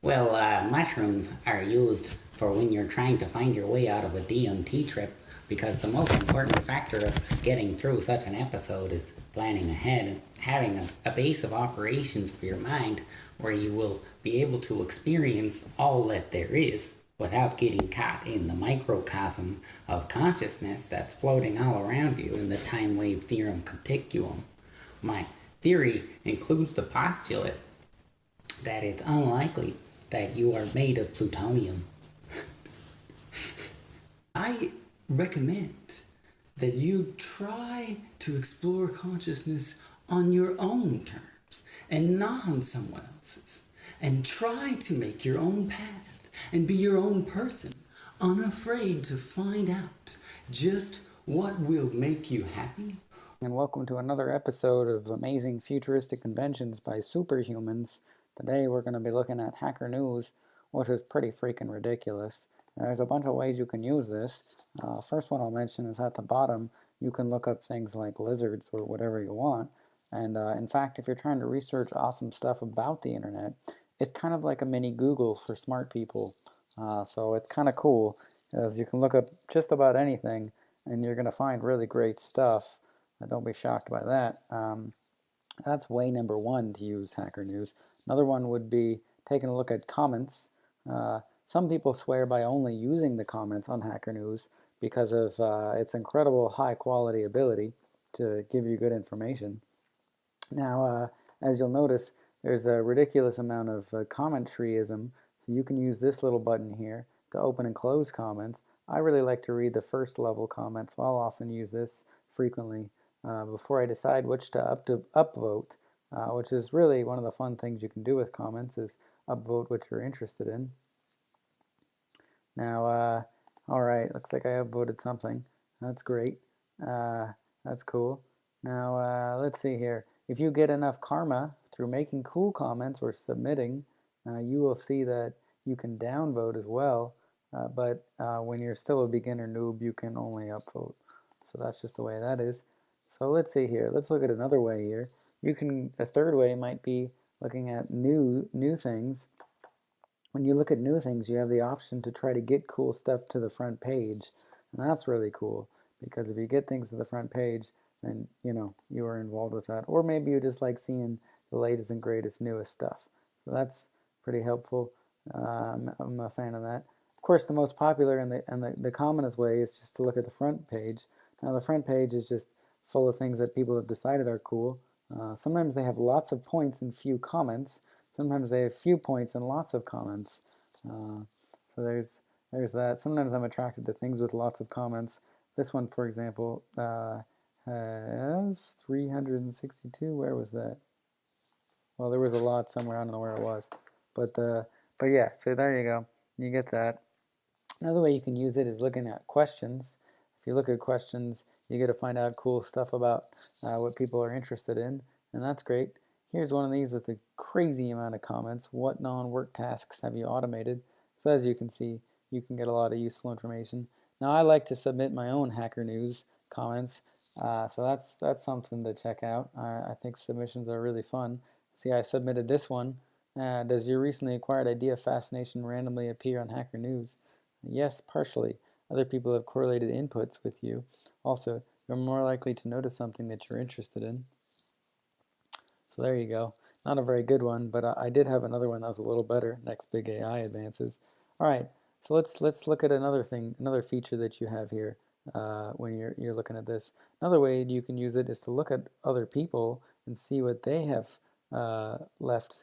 Well, mushrooms are used for when you're trying to find your way out of a DMT trip because the most important factor of getting through such an episode is planning ahead and having a base of operations for your mind where you will be able to experience all that there is without getting caught in the microcosm of consciousness that's floating all around you in the time wave theorem continuum. My theory includes the postulate that it's unlikely that you are made of plutonium. I recommend that you try to explore consciousness on your own terms and not on someone else's. And try to make your own path and be your own person, unafraid to find out just what will make you happy. And welcome to another episode of Amazing Futuristic Inventions by Superhumans. Today we're going to be looking at Hacker News, which is pretty freaking ridiculous. There's a bunch of ways you can use this. First one I'll mention is at the bottom. You can look up things like lizards or whatever you want. And in fact, if you're trying to research awesome stuff about the internet, it's kind of like a mini Google for smart people. So it's kind of cool, as you can look up just about anything, and you're going to find really great stuff. Don't be shocked by that. That's way number one to use Hacker News. Another one would be taking a look at comments. Some people swear by only using the comments on Hacker News because of its incredible high quality ability to give you good information. Now, as you'll notice, there's a ridiculous amount of commentryism, so you can use this little button here to open and close comments. I really like to read the first level comments, so I'll often use this frequently before I decide which to upvote, which is really one of the fun things you can do with comments, is upvote what you're interested in. Now, alright, looks like I upvoted something. That's great. That's cool. Now, let's see here. If you get enough karma through making cool comments or submitting, you will see that you can downvote as well, but when you're still a beginner noob, you can only upvote. So that's just the way that is. So let's see here. Let's look at another way here. A third way might be looking at new things. When you look at new things, you have the option to try to get cool stuff to the front page, and that's really cool, because if you get things to the front page, then you are involved with that. Or maybe you just like seeing the latest and greatest, newest stuff. So that's pretty helpful. I'm a fan of that. Of course, the most popular and the commonest way is just to look at the front page. Now, the front page is just full of things that people have decided are cool. Sometimes they have lots of points and few comments. Sometimes they have few points and lots of comments. So there's that. Sometimes I'm attracted to things with lots of comments. This one, for example, has 362. Where was that? Well, there was a lot somewhere. I don't know where it was. But yeah, so there you go. You get that. Another way you can use it is looking at questions. If you look at questions, you get to find out cool stuff about what people are interested in, and that's great. Here's one of these with a crazy amount of comments. What non-work tasks have you automated? So as you can see, you can get a lot of useful information. Now, I like to submit my own Hacker News comments, so that's something to check out. I think submissions are really fun. See, I submitted this one. Does your recently acquired idea of fascination randomly appear on Hacker News? Yes, partially. Other people have correlated inputs with you. Also, you're more likely to notice something that you're interested in. So there you go. Not a very good one, but I did have another one that was a little better. Next big AI advances. All right, so let's look at another feature that you have here when you're looking at this. Another way you can use it is to look at other people and see what they have left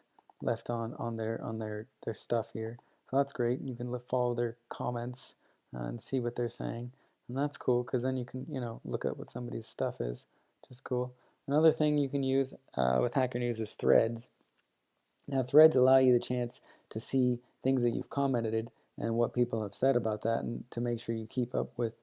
on their stuff here. So that's great. You can follow their comments and see what they're saying, and that's cool because then you can look at what somebody's stuff is, which is cool. Another thing you can use with Hacker News is threads. Now, threads allow you the chance to see things that you've commented and what people have said about that, and to make sure you keep up with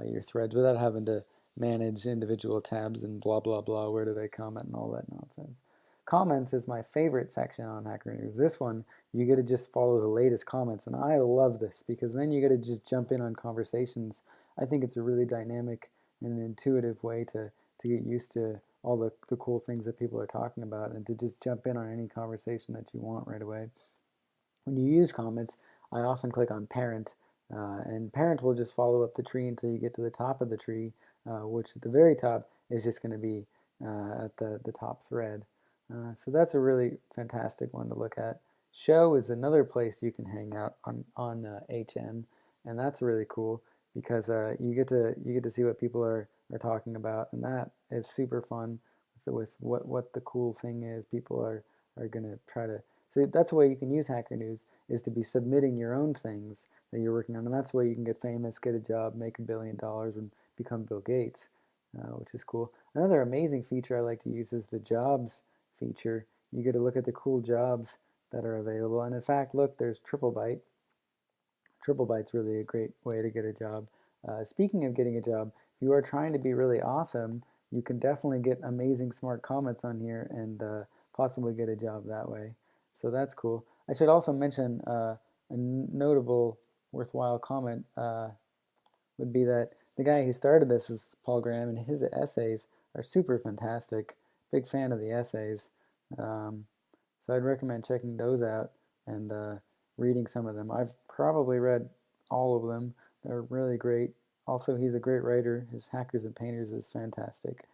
your threads without having to manage individual tabs and blah blah blah, where do they comment and all that nonsense. Comments is my favorite section on Hacker News. This one, you get to just follow the latest comments, and I love this because then you get to just jump in on conversations. I think it's a really dynamic and intuitive way to get used to all the cool things that people are talking about, and to just jump in on any conversation that you want right away. When you use comments, I often click on parent, and parent will just follow up the tree until you get to the top of the tree, which at the very top is just going to be at the top thread. So that's a really fantastic one to look at. Show is another place you can hang out on HN, and that's really cool because you get to see what people are talking about, and that is super fun with what the cool thing is. People are gonna try to. So that's the way you can use Hacker News is to be submitting your own things that you're working on, and that's the way you can get famous, get a job, make $1 billion, and become Bill Gates, which is cool. Another amazing feature I like to use is the jobs feature. You get to look at the cool jobs that are available, and in fact, look, there's TripleByte. TripleByte's really a great way to get a job. Speaking of getting a job, if you are trying to be really awesome, you can definitely get amazing smart comments on here and possibly get a job that way. So that's cool. I should also mention a notable, worthwhile comment would be that the guy who started this is Paul Graham, and his essays are super fantastic. Big fan of the essays. Um, so I'd recommend checking those out and reading some of them. I've probably read all of them. They're really great. Also, he's a great writer. His Hackers and Painters is fantastic.